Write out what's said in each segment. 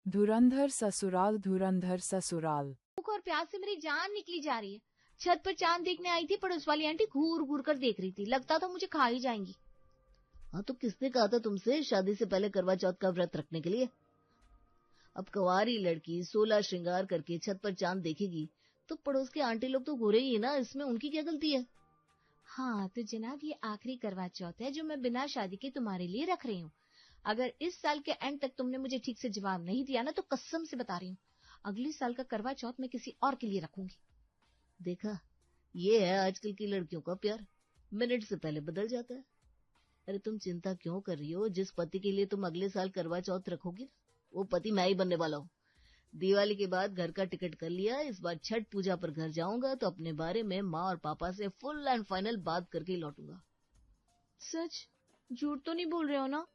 धुरंधर ससुराल, धुरंधर ससुराल। भूख और प्यास से मेरी जान निकली जा रही है। छत पर चांद देखने आई थी, पड़ोस वाली आंटी घूर घूर कर देख रही थी, लगता था मुझे खा ही जाएंगी। हाँ तो किसने कहा था तुमसे शादी से पहले करवा चौथ का व्रत रखने के लिए? अब कुंवारी लड़की 16 श्रृंगार करके छत पर चांद देखेगी तो पड़ोस के आंटी लोग तो घूरे ही ना, इसमें उनकी क्या गलती है? हाँ तो जनाब, ये आखिरी करवा चौथ है जो मैं बिना शादी के तुम्हारे लिए रख रही हूँ। अगर इस साल के एंड तक तुमने मुझे ठीक से जवाब नहीं दिया ना, तो कसम से बता रही हूँ, अगले साल का करवा चौथ मैं किसी और के लिए रखूंगी। देखा, ये है आजकल की लड़कियों का प्यार, मिनट से पहले बदल जाता है। अरे तुम चिंता क्यों कर रही हो? जिस पति के लिए तुम अगले साल करवा चौथ रखोगी वो पति मैं ही बनने वाला हूँ। दिवाली के बाद घर का टिकट कर लिया, इस बार छठ पूजा पर घर जाऊंगा तो अपने बारे में माँ और पापा से फुल एंड फाइनल बात करके ही लौटूंगा। सच? झूठ तो नहीं बोल रहे हो ना?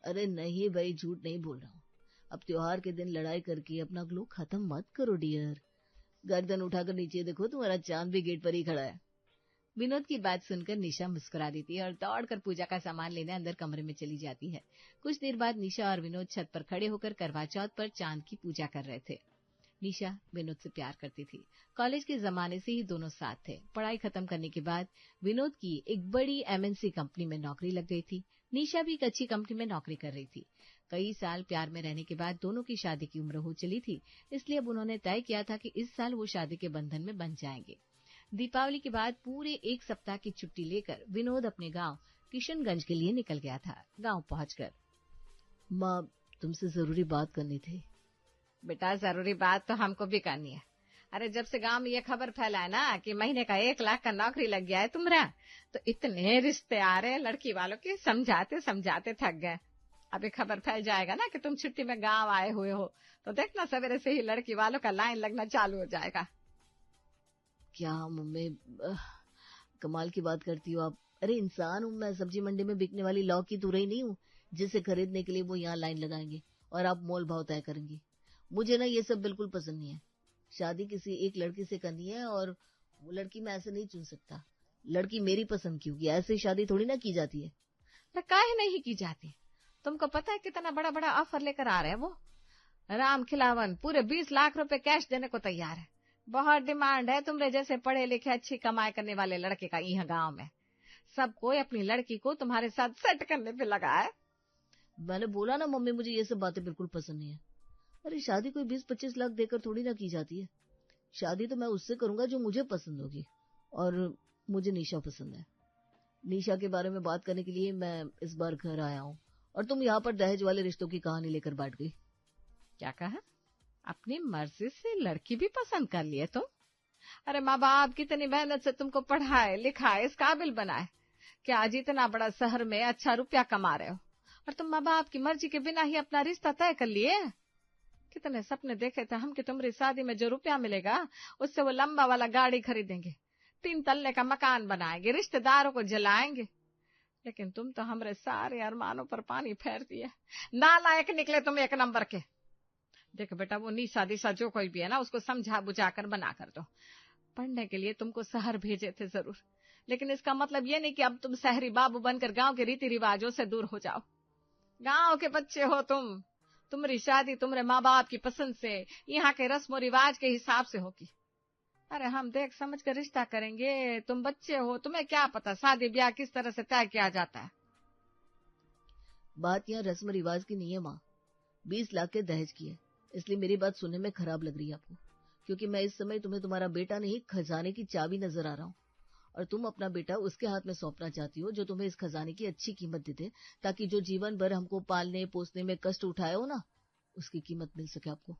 अरे नहीं भाई, झूठ नहीं बोल रहा हूँ। अब त्योहार के दिन लड़ाई करके अपना ग्लो खत्म मत करो डियर। गर्दन उठाकर नीचे देखो, तुम्हारा चांद भी गेट पर ही खड़ा है। विनोद की बात सुनकर निशा मुस्कुरा देती है और दौड़कर पूजा का सामान लेने अंदर कमरे में चली जाती है। कुछ देर बाद निशा और विनोद छत पर खड़े होकर करवा चौथ पर चांद की पूजा कर रहे थे। निशा विनोद से प्यार करती थी। कॉलेज के जमाने से ही दोनों साथ थे। पढ़ाई खत्म करने के बाद विनोद की एक बड़ी एमएनसी कंपनी में नौकरी लग गई थी। निशा भी एक अच्छी कंपनी में नौकरी कर रही थी। कई साल प्यार में रहने के बाद दोनों की शादी की उम्र हो चली थी, इसलिए अब उन्होंने तय किया था कि इस साल वो शादी के बंधन में बंध जाएंगे। दीपावली के बाद पूरे एक सप्ताह की छुट्टी लेकर विनोद अपने गांव किशनगंज के लिए निकल गया था। गांव पहुंचकर, माँ तुमसे जरूरी बात करनी थी। बेटा, जरूरी बात तो हमको भी करनी है। अरे जब से गांव में ये खबर फैला है ना कि महीने का 1 लाख का नौकरी लग गया है तुम्हारा, तो इतने रिश्ते आ रहे हैं लड़की वालों के, समझाते समझाते थक गए। अभी खबर फैल जाएगा ना कि तुम छुट्टी में गांव आए हुए हो, तो देखना सवेरे से ही लड़की वालों का लाइन लगना चालू हो जाएगा। क्या मम्मी, कमाल की बात करती हो आप। अरे इंसान हूँ मैं, सब्जी मंडी में बिकने वाली लौकी की तुरई नहीं हूँ जिसे खरीदने के लिए वो यहाँ लाइन लगाएंगे और आप मोल भाव तय करेंगी। मुझे ना ये सब बिल्कुल पसंद नहीं है। शादी किसी एक लड़की से करनी है और वो लड़की मैं ऐसे नहीं चुन सकता। लड़की मेरी पसंद की होगी, ऐसे शादी थोड़ी ना की जाती है। काहे नहीं की जाती? तुमको पता है कितना बड़ा बड़ा ऑफर लेकर आ रहे हैं वो? राम खिलावन पूरे 20 लाख रुपए कैश देने को तैयार है। बहुत डिमांड है तुम्हारे जैसे पढ़े लिखे अच्छी कमाई करने वाले लड़के का यहाँ गांव में। सब कोई अपनी लड़की को तुम्हारे साथ सेट करने पे लगा है। मैंने बोला ना मम्मी, मुझे ये सब बातें बिल्कुल पसंद नहीं है। अरे शादी कोई 20-25 लाख देकर थोड़ी ना की जाती है। शादी तो मैं उससे करूंगा जो मुझे पसंद होगी, और मुझे निशा पसंद है। निशा के बारे में बात करने के लिए मैं इस बार घर आया हूँ, और तुम यहाँ पर दहेज वाले रिश्तों की कहानी लेकर बैठ गई। क्या कहा? अपनी मर्जी से लड़की भी पसंद कर लिए तुम? अरे माँ बाप कितनी मेहनत से तुमको पढ़ाए लिखाए इस काबिल बनाए कि आज इतना बड़ा शहर में अच्छा रुपया कमा रहे हो, और तुम माँ बाप की मर्जी के बिना ही अपना रिश्ता तय कर लिए। कितने सपने देखे थे हम कि तुम्हारी शादी में जो रुपया मिलेगा उससे वो लंबा वाला गाड़ी खरीदेंगे, 3 तल्ले का मकान बनाएंगे, रिश्तेदारों को जलाएंगे। लेकिन तुम तो हमारे सारे अरमानों पर पानी फेर दिए। नालायक निकले तुम एक नंबर के। देखो बेटा, वो निशा दिशा जो कोई भी है ना, उसको समझा बुझा कर बना कर दो। पढ़ने के लिए तुमको शहर भेजे थे जरूर, लेकिन इसका मतलब ये नहीं कि अब तुम शहरी बाबू बनकर गांव के रीति रिवाजों से दूर हो जाओ। गांव के बच्चे हो तुम, तुम्हारी शादी तुम्हारे माँ बाप की पसंद से, यहाँ के रस्म रिवाज के हिसाब से होगी। अरे हम देख समझ कर रिश्ता करेंगे, तुम बच्चे हो, तुम्हें क्या पता शादी ब्याह किस तरह से तय किया जाता है। बात यहाँ रस्म रिवाज की नहीं है माँ, 20 लाख के दहेज की है। इसलिए मेरी बात सुनने में खराब लग रही है आपको, क्योंकि मैं इस समय तुम्हें तुम्हारा बेटा नहीं, खजाने की चाबी नजर आ रहा हूँ, और तुम अपना बेटा उसके हाथ में सौंपना चाहती हो जो तुम्हें इस खजाने की अच्छी कीमत दे दे, ताकि जो जीवन भर हमको पालने पोसने में कष्ट उठाए हो ना, उसकी कीमत मिल सके आपको।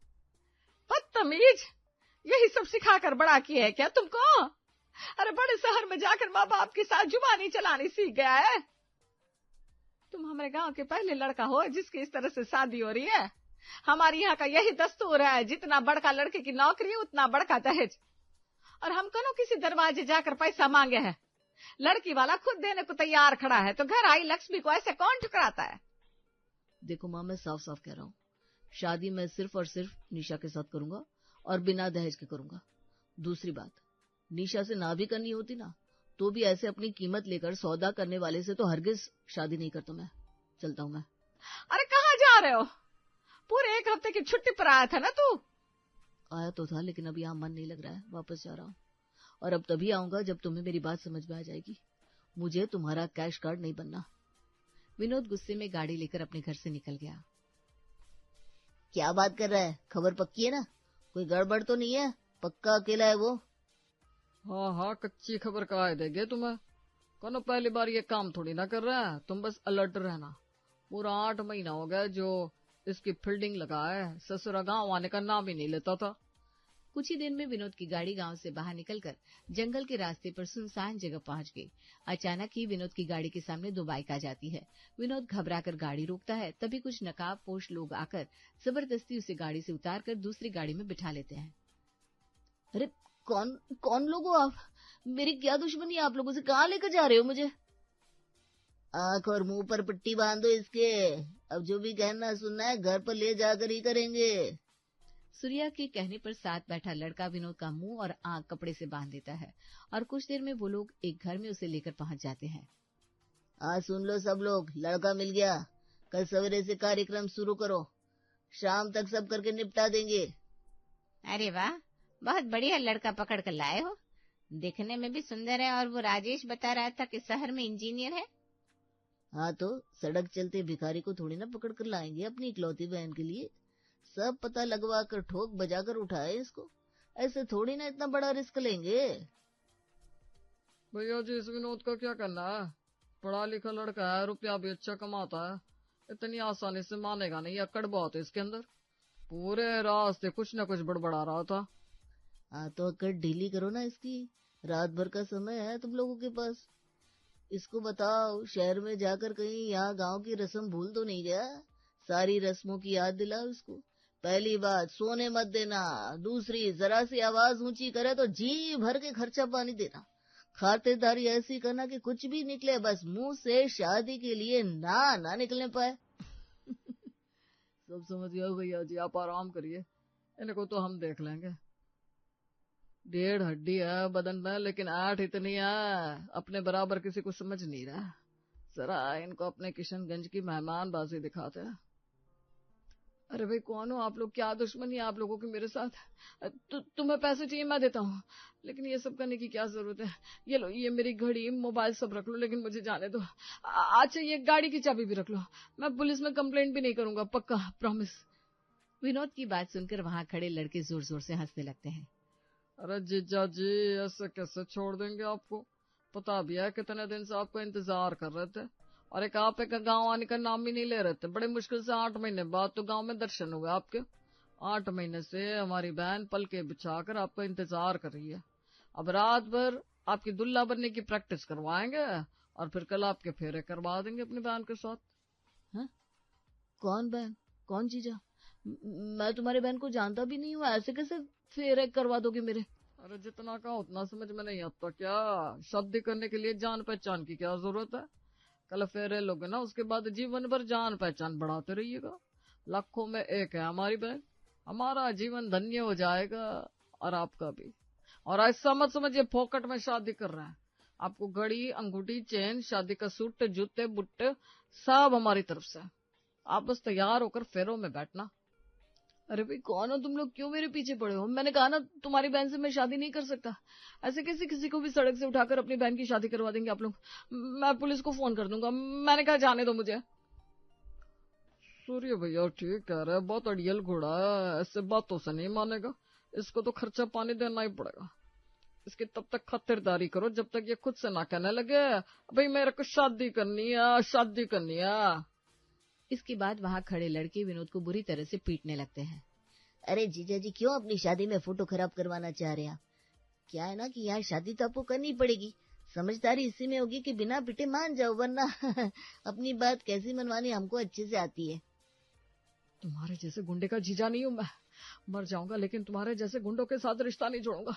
बदतमीज, यही सब सिखाकर बड़ा किया है क्या तुमको? अरे बड़े शहर में जाकर माँ बाप के साथ जुबानी चलानी सीख गया है। तुम हमारे गांव के पहले लड़का हो जिसकी इस तरह से शादी हो रही है। हमारे यहाँ का यही दस्तूर है, जितना बड़का लड़के की नौकरी उतना बड़का दहेज। और हम कौन किसी दरवाजे जाकर पैसा मांगे हैं? लड़की वाला खुद देने को तैयार खड़ा है, तो घर आई लक्ष्मी को ऐसे कौन ठुकराता है? देखो माँ, मैं साफ साफ कह रहा हूँ, शादी मैं सिर्फ और सिर्फ निशा के साथ करूंगा, और बिना दहेज के करूंगा। दूसरी बात, निशा से ना भी करनी होती ना, तो भी ऐसे अपनी कीमत लेकर सौदा करने वाले से तो हरगिज शादी नहीं करता मैं। चलता हूँ मैं। अरे कहाँ जा रहे हो? पूरे 1 हफ्ते की छुट्टी पर आया था ना तू? आया तो था, लेकिन अब यहाँ मन नहीं लग रहा है, वापस जा रहा हूँ। और अब तभी आऊंगा जब तुम्हें मेरी बात समझ में आ जाएगी। मुझे तुम्हारा कैश कार्ड नहीं बनना। विनोद गुस्से में गाड़ी लेकर अपने घर से निकल गया। क्या बात कर रहा है? खबर पक्की है ना? कोई गड़बड़ तो नहीं है? पक्का अकेला है वो? हाँ हाँ, कच्ची खबर कहा देंगे तुम्हें। कौन पहली बार ये काम थोड़ी ना कर रहा है, तुम बस अलर्ट रहना। पूरा 8 महीना हो गया जो इसकी फील्डिंग लगा है, ससुरा गांव आने का नाम ही नहीं लेता था। कुछ ही देर में विनोद की गाड़ी गांव से बाहर निकलकर जंगल के रास्ते पर सुनसान जगह पहुंच गई। अचानक ही विनोद की गाड़ी के सामने 2 बाइक आ जाती है। विनोद घबराकर गाड़ी रोकता है, तभी कुछ नकाबपोश लोग आकर जबरदस्ती उसे गाड़ी से उतारकर दूसरी गाड़ी में बिठा लेते हैं। अरे कौन लोग हो आप? मेरी क्या दुश्मनी है आप लोगों से? कहाँ लेकर जा रहे हो मुझे? आंख और मुंह पर पट्टी बांधो इसके। अब जो भी कहना सुनना है घर पर ले जाकर ही करेंगे। सूर्या के कहने पर साथ बैठा लड़का विनोद का मुंह और आंख कपड़े से बांध देता है और कुछ देर में वो लोग एक घर में उसे लेकर पहुंच जाते हैं। आज सुन लो सब लोग, लड़का मिल गया। कल सवेरे से कार्यक्रम शुरू करो, शाम तक सब करके निपटा देंगे। अरे वाह, बहुत बढ़िया लड़का पकड़ कर लाए हो। देखने में भी सुंदर है और वो राजेश बता रहा था कि शहर में इंजीनियर है। हाँ तो सड़क चलते भिखारी को थोड़ी ना पकड़ कर लाएंगे अपनी इकलौती बहन के लिए। सब पता लगवा कर ठोक बजाकर उठाए इसको। ऐसे थोड़ी ना इतना बड़ा रिस्क लेंगे। भैया जी, इस विनोद का क्या करना है? पढ़ा लिखा लड़का है, रुपया भी अच्छा कमाता है, इतनी आसानी से मानेगा नहीं। अकड़ बहुत है इसके अंदर। पूरे रास्ते कुछ न कुछ बड़बड़ा रहा था। हाँ तो अकड़ ढीली करो ना इसकी। रात भर का समय है तुम लोगों के पास। इसको बताओ, शहर में जाकर कहीं यहाँ गांव की रस्म भूल तो नहीं गया? सारी रस्मों की याद दिलाओ इसको। पहली बात, सोने मत देना। दूसरी, जरा सी आवाज ऊंची करे तो जी भर के खर्चा पानी देना। खातिरदारी ऐसी करना कि कुछ भी निकले, बस मुंह से शादी के लिए ना निकलने पाए। सब समझ गया भैया जी, आप आराम करिए, इनको तो हम देख लेंगे। 1.5 हड्डी है बदन में, लेकिन 8 इतनी है, अपने बराबर किसी को समझ नहीं रहा। जरा इनको अपने किशनगंज की मेहमानबाजी दिखाते हैं। अरे भाई, कौन हो आप लोग? क्या दुश्मनी है आप लोगों की मेरे साथ? तुम्हें पैसे चाहिए, मैं देता हूँ, लेकिन ये सब करने की क्या जरूरत है? ये लो, ये मेरी घड़ी मोबाइल सब रख लो, लेकिन मुझे जाने दो। अच्छा, ये गाड़ी की चाबी भी रख लो। मैं पुलिस में कंप्लेंट भी नहीं करूंगा, पक्का, प्रॉमिस। विनोद की बात सुनकर वहां खड़े लड़के जोर जोर से हंसने लगते हैं। अरे जीजा जी, ऐसे कैसे छोड़ देंगे आपको? पता भी है कितने दिन से आपको इंतजार कर रहे थे, और एक आप एक गाँव आने का नाम भी नहीं ले रहे थे। बड़े मुश्किल से 8 महीने बाद तो गाँव में दर्शन हुए आपके। 8 महीने से हमारी बहन पल के बिछाकर आपका इंतजार कर रही है। अब रात भर आपकी दुल्हा बनने की प्रैक्टिस करवाएंगे और फिर कल आपके फेरे करवा देंगे अपनी बहन के साथ। हाँ? कौन बहन? कौन जीजा? मैं तुम्हारी बहन को जानता भी नहीं हूँ, ऐसे कैसे फेरे करवा दोगे मेरे? अरे जितना कहा उतना समझ में नहीं आता क्या? शादी करने के लिए जान पहचान की क्या जरूरत है? कल फेरे लोगे ना, उसके बाद जीवन भर जान पहचान बढ़ाते रहिएगा। लाखों में एक है हमारी बहन, हमारा जीवन धन्य हो जाएगा और आपका भी। और ऐसा मत समझिए फोकट में शादी कर रहे हैं। आपको घड़ी, अंगूठी, चेन, शादी का सूट, जूते, बुट्टे सब हमारी तरफ से। आप बस तैयार होकर फेरों में बैठना। अरे भाई, कौन हो तुम लोग? क्यों मेरे पीछे पड़े हो? मैंने कहा ना तुम्हारी बहन से मैं शादी नहीं कर सकता। ऐसे कैसे किसी को भी सड़क से उठाकर अपनी बहन की शादी करवा देंगे आप लोग? मैं पुलिस को फोन कर दूंगा। मैंने कहा जाने दो मुझे। सूर्य भैया ठीक कह रहे हैं, बहुत अड़ियल घोड़ा है, ऐसे बातों से नहीं मानेगा। इसको तो खर्चा पानी देना ही पड़ेगा। इसकी तब तक खातिरदारी करो जब तक ये खुद से ना कहने लगे भाई मेरे को शादी करनी है, शादी करनी है। इसके बाद वहां खड़े लड़के विनोद को बुरी तरह से पीटने लगते हैं। अरे जीजा जी, क्यों अपनी शादी में फोटो खराब करवाना चाह रहे हैं? क्या है ना कि यहाँ शादी तो आपको करनी पड़ेगी। समझदारी इसी में होगी कि बिना पिटे मान जाओ, वरना अपनी बात कैसी मनवानी हमको अच्छे से आती है। तुम्हारे जैसे गुंडे का जीजा नहीं हूं मैं। मर जाऊंगा लेकिन तुम्हारे जैसे गुंडों के साथ रिश्ता नहीं जोड़ूंगा।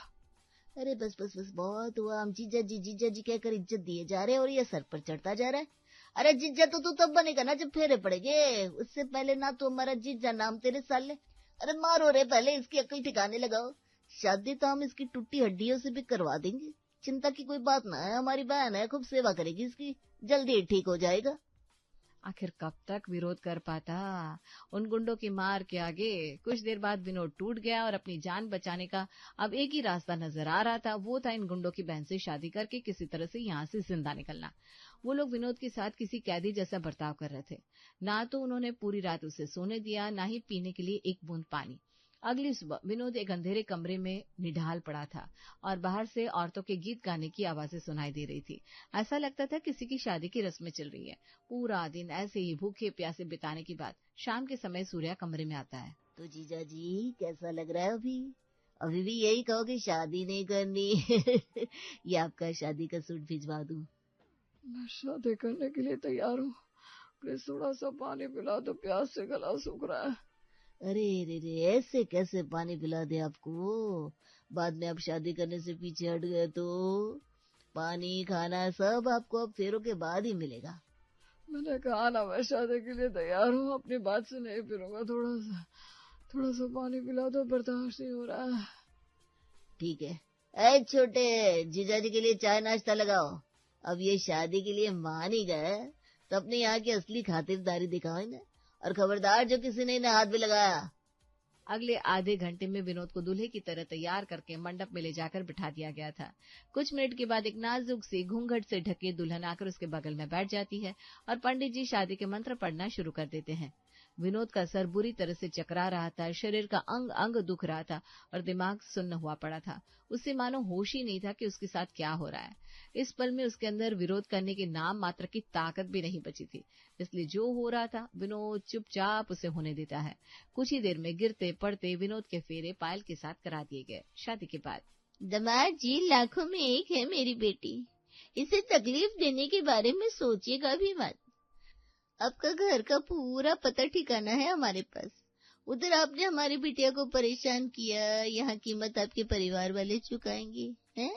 अरे बस बस बस, बहुत हुआ। हम जीजा जी कहकर इज्जत दिए जा रहे हैं और ये सर पर चढ़ता जा रहा है। अरे जीजा तो तू तब बनेगा ना जब फेरे पड़ेंगे, उससे पहले ना तो हमारा जीजा नाम तेरे साले। अरे मारो रे, पहले इसकी अकल ठिकाने लगाओ। शादी तो हम इसकी टूटी हड्डियों से भी करवा देंगे, चिंता की कोई बात ना है। हमारी बहन है, खूब सेवा करेगी इसकी, जल्दी ठीक हो जाएगा। आखिर कब तक विरोध कर पाता उन गुंडों की मार के आगे। कुछ देर बाद विनोद टूट गया और अपनी जान बचाने का अब एक ही रास्ता नजर आ रहा था, वो था इन गुंडों की बहन से शादी करके किसी तरह से यहाँ से जिंदा निकलना। वो लोग विनोद के साथ किसी कैदी जैसा बर्ताव कर रहे थे। ना तो उन्होंने पूरी रात उसे सोने दिया, ना ही पीने के लिए एक बूंद पानी। अगली सुबह विनोद एक अंधेरे कमरे में निढाल पड़ा था और बाहर से औरतों के गीत गाने की आवाजें सुनाई दे रही थी। ऐसा लगता था किसी की शादी की रस्में चल रही है। पूरा दिन ऐसे ही भूखे प्यासे बिताने के बाद शाम के समय सूर्या कमरे में आता है। तो जीजा जी कैसा लग रहा है अभी? अभी भी यही कहोगे शादी नहीं करनी? ये आपका शादी का सूट भिजवा दूं? मैं शादी करने के लिए तैयार हूँ, प्लीज थोड़ा सा पानी पिला दो, प्यास से गला सूख रहा है। अरे रे रे, ऐसे कैसे पानी पिला दे आपको? बाद में आप शादी करने से पीछे हट गए तो पानी खाना सब आपको अब फेरों के बाद ही मिलेगा। मैंने कहा ना मैं शादी के लिए तैयार हूँ, अपनी बात से नहीं फिरूंगा। थोड़ा सा पानी पिला दो, बर्दाश्त नहीं हो रहा है। ठीक है। ऐ छोटे, जीजाजी के लिए चाय नाश्ता लगाओ। अब ये शादी के लिए मान ही गए तो अपने यहाँ की असली खातिरदारी दिखाओ ना, और खबरदार जो किसी ने इन्हें हाथ भी लगाया। अगले आधे घंटे में विनोद को दूल्हे की तरह तैयार करके मंडप में ले जाकर बिठा दिया गया था। कुछ मिनट के बाद एक नाजुक सी घूंघट से ढके दुल्हन आकर उसके बगल में बैठ जाती है और पंडित जी शादी के मंत्र पढ़ना शुरू कर देते हैं। विनोद का सर बुरी तरह से चकरा रहा था, शरीर का अंग अंग दुख रहा था और दिमाग सुन्न हुआ पड़ा था। उससे मानो होश ही नहीं था कि उसके साथ क्या हो रहा है। इस पल में उसके अंदर विरोध करने के नाम मात्र की ताकत भी नहीं बची थी, इसलिए जो हो रहा था विनोद चुपचाप उसे होने देता है। कुछ ही देर में गिरते पड़ते विनोद के फेरे पायल के साथ करा दिए गए। शादी के बाद दमाद जी लाखों में एक है मेरी बेटी, इसे तकलीफ देने के बारे में सोचिएगा भी मत। आपका घर का पूरा पता ठिकाना है हमारे पास। उधर आपने हमारी बिटिया को परेशान किया, यहाँ कीमत आपके परिवार वाले चुकाएंगे हैं?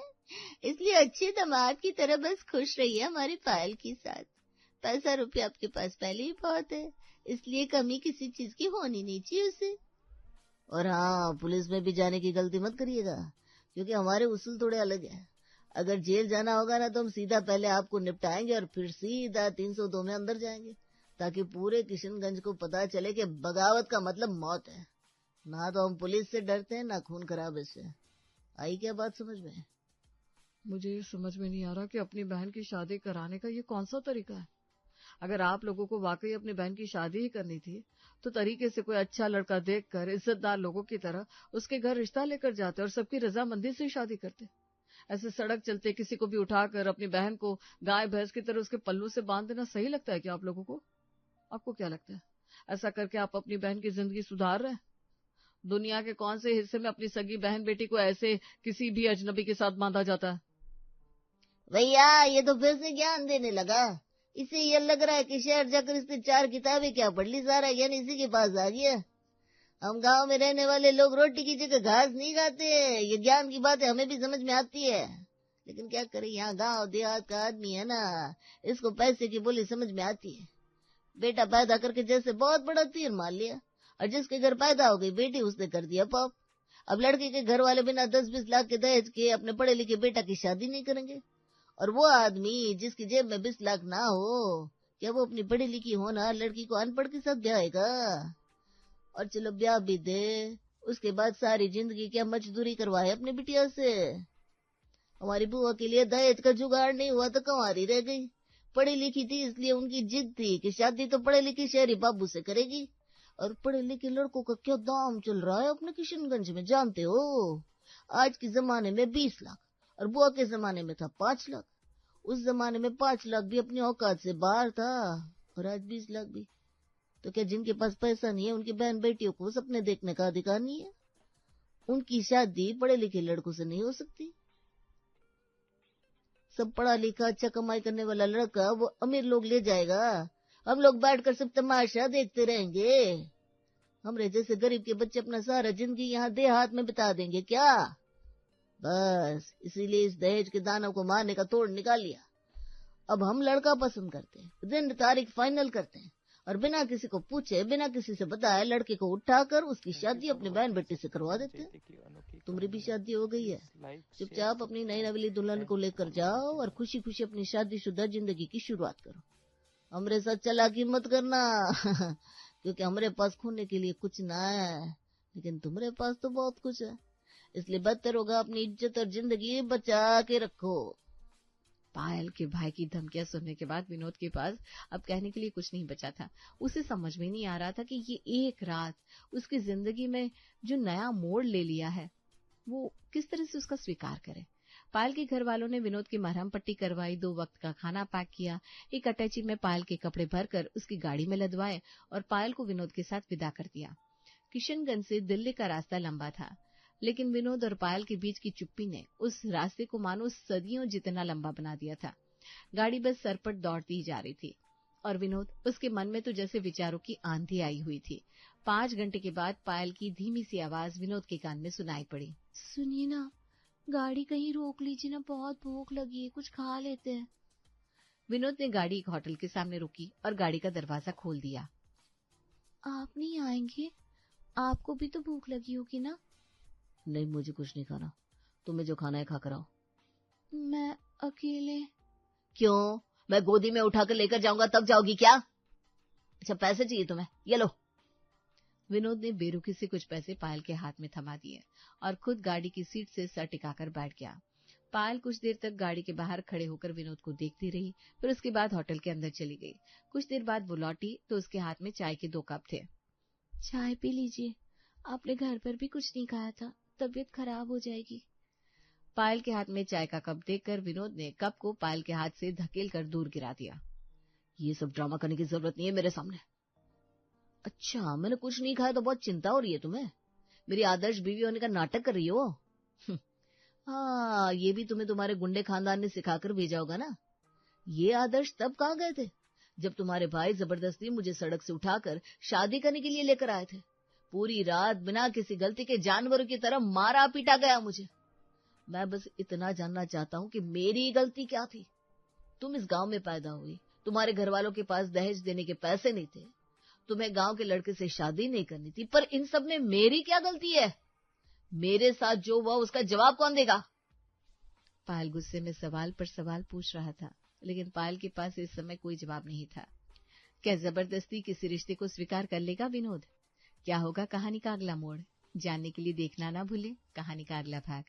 इसलिए अच्छे दामाद की तरह बस खुश रहिए हमारे पायल के साथ। पैसा रुपया आपके पास पहले ही बहुत है, इसलिए कमी किसी चीज की होनी नहीं चाहिए उसे। और हाँ, पुलिस में भी जाने की गलती मत करिएगा, क्योंकि हमारे उसूल थोड़े अलग है। अगर जेल जाना होगा ना तो हम सीधा पहले आपको निपटाएंगे और फिर सीधा 302 में अंदर जाएंगे, ताकि पूरे किशनगंज को पता चले कि बगावत का मतलब मौत है। ना तो हम पुलिस से डरते हैं ना खून खराबे से। आई क्या बात समझ में? मुझे ये समझ में नहीं आ रहा कि अपनी बहन की शादी कराने का ये कौन सा तरीका है। अगर आप लोगों को वाकई अपनी बहन की शादी ही करनी थी तो तरीके से कोई अच्छा लड़का देखकर इज्जतदार लोगों की तरह उसके घर रिश्ता लेकर जाते और सबकी रजामंदी से शादी करते। ऐसे सड़क चलते किसी को भी उठाकर अपनी बहन को गाय भैंस की तरह उसके पल्लू से बांध देना सही लगता है क्या आप लोगों को? आपको क्या लगता है ऐसा करके आप अपनी बहन की जिंदगी सुधार रहे हैं? दुनिया के कौन से हिस्से में अपनी सगी बहन बेटी को ऐसे किसी भी अजनबी के साथ बांधा जाता है? भैया ये तो फिर से ज्ञान देने लगा। इसे ये लग रहा है कि शहर जाकर इसने 4 किताबें क्या पढ़ ली, सारा ज्ञान इसी के पास आ गया। हम गांव में रहने वाले लोग रोटी की जगह घास नहीं खाते। ये ज्ञान की बातें हमें भी समझ में आती है, लेकिन क्या करें, यहाँ गांव देहात का आदमी है ना, इसको पैसे की बोली समझ में आती है। बेटा पैदा करके जैसे बहुत बड़ा तीर मार लिया, और जिसके घर पैदा हो गई बेटी उसने कर दिया पाप। अब लड़के के घर वाले बिना 10-20 लाख के दहेज के अपने पढ़े लिखे बेटा की शादी नहीं करेंगे। और वो आदमी जिसकी जेब में 20 लाख ना हो, क्या वो अपनी पढ़ी लिखी होना लड़की को अनपढ़ के साथ ब्याहेगा? और चलो ब्याह भी दे, उसके बाद सारी जिंदगी क्या मजदूरी करवाए अपनी बिटिया से? हमारी बुआ के लिए दहेज का जुगाड़ नहीं हुआ तो कंवारी रह गई। पढ़ी लिखी थी इसलिए उनकी जिद थी कि शादी तो पढ़े लिखे शहरी बाबू से करेगी। और पढ़े लिखे लड़कों का क्या दाम चल रहा है अपने किशनगंज में जानते हो? आज के जमाने में 20 लाख और बुआ के जमाने में था 5 लाख। उस जमाने में 5 लाख भी अपनी औकात से बाहर था, और आज 20 लाख भी। तो क्या जिनके पास पैसा नहीं है उनकी बहन बेटियों को सपने देखने का अधिकार नहीं है? उनकी शादी पढ़े लिखे लड़कों से नहीं हो सकती? सब पढ़ा लिखा अच्छा कमाई करने वाला लड़का वो अमीर लोग ले जाएगा, हम लोग बैठकर सब तमाशा देखते रहेंगे। हमरे जैसे गरीब के बच्चे अपना सारा जिंदगी यहाँ देहात में बिता देंगे क्या? बस इसीलिए इस दहेज के दानों को मारने का तोड़ निकाल लिया। अब हम लड़का पसंद करते हैं, दिन तारीख फाइनल करते हैं, और बिना किसी को पूछे बिना किसी से बताए लड़के को उठाकर उसकी शादी अपनी बहन बेटी से करवा देते हैं। तुम्हारी भी शादी हो गई है, चुपचाप अपनी नई नवेली दुल्हन को लेकर जाओ और खुशी खुशी अपनी शादीशुदा जिंदगी की शुरुआत करो। हमरे साथ चालाकी मत करना क्योंकि हमरे पास खोने के लिए कुछ ना है, लेकिन तुम्हारे पास तो बहुत कुछ है, इसलिए बेहतर होगा अपनी इज्जत और जिंदगी बचा के रखो। पायल के भाई की धमकियां सुनने के बाद विनोद के पास अब कहने के लिए कुछ नहीं बचा था। उसे समझ में नहीं आ रहा था कि ये एक रात उसकी जिंदगी में जो नया मोड़ ले लिया है वो किस तरह से उसका स्वीकार करे। पायल के घर वालों ने विनोद की मरहम पट्टी करवाई, 2 वक्त का खाना पैक किया, एक अटैची में पायल के कपड़े भरकर उसकी गाड़ी में लदवाए और पायल को विनोद के साथ विदा कर दिया। किशनगंज से दिल्ली का रास्ता लंबा था, लेकिन विनोद और पायल के बीच की चुप्पी ने उस रास्ते को मानो सदियों जितना लंबा बना दिया था। गाड़ी बस सरपट दौड़ती जा रही थी और विनोद, उसके मन में तो जैसे विचारों की आंधी आई हुई थी। 5 घंटे के बाद पायल की धीमी सी आवाज विनोद के कान में सुनाई पड़ी। सुनिए ना, गाड़ी कहीं रोक लीजिए ना, बहुत भूख लगी है, कुछ खा लेते हैं। विनोद ने गाड़ी एक होटल के सामने रोकी और गाड़ी का दरवाजा खोल दिया। आप नहीं आएंगे? आपको भी तो भूख लगी होगी ना? नहीं, मुझे कुछ नहीं खाना, तुम्हें जो खाना है खा कर आओ। मैं अकेले। क्यों? मैं गोदी में उठाकर लेकर जाऊंगा तब जाओगी क्या? अच्छा, पैसे चाहिए तुम्हें? ये लो। विनोद ने बेरुखी से कुछ पैसे पायल के हाथ में थमा दिए और खुद गाड़ी की सीट से सर टिकाकर बैठ गया। पायल कुछ देर तक गाड़ी के बाहर खड़े होकर विनोद को देखती रही, फिर उसके बाद होटल के अंदर चली गई। कुछ देर बाद वो लौटी तो उसके हाथ में चाय के 2 कप थे। चाय पी लीजिए, आपने घर पर भी कुछ नहीं खाया था, तबीयत खराब हो जाएगी। पायल के हाथ में चाय का कप देखकर विनोद ने कप को पायल के हाथ से धकेल कर दूर गिरा दिया। ये सब ड्रामा करने की जरूरत नहीं है मेरे सामने। अच्छा, मैंने कुछ नहीं खाया तो बहुत चिंता हो रही है तुम्हें? मेरी आदर्श बीवी होने का नाटक कर रही हो? हाँ, ये भी तुम्हें तुम्हारे गुंडे खानदान ने सिखाकर भेजा होगा ना। ये आदर्श तब कहाँ गए थे जब तुम्हारे भाई जबरदस्ती मुझे सड़क से उठाकर शादी करने के लिए लेकर आए थे। पूरी रात बिना किसी गलती के जानवरों की तरह मारा पीटा गया मुझे। मैं बस इतना जानना चाहता हूँ कि मेरी गलती क्या थी। तुम इस गांव में पैदा हुई, तुम्हारे घर वालों के पास दहेज देने के पैसे नहीं थे, तुम्हें गांव के लड़के से शादी नहीं करनी थी, पर इन सब में मेरी क्या गलती है? मेरे साथ जो हुआ उसका जवाब कौन देगा? पायल गुस्से में सवाल पर सवाल पूछ रहा था, लेकिन पायल के पास इस समय कोई जवाब नहीं था। क्या जबरदस्ती किसी रिश्ते को स्वीकार कर लेगा विनोद? क्या होगा कहानी का अगला मोड़? जानने के लिए देखना ना भूलें कहानी का अगला भाग।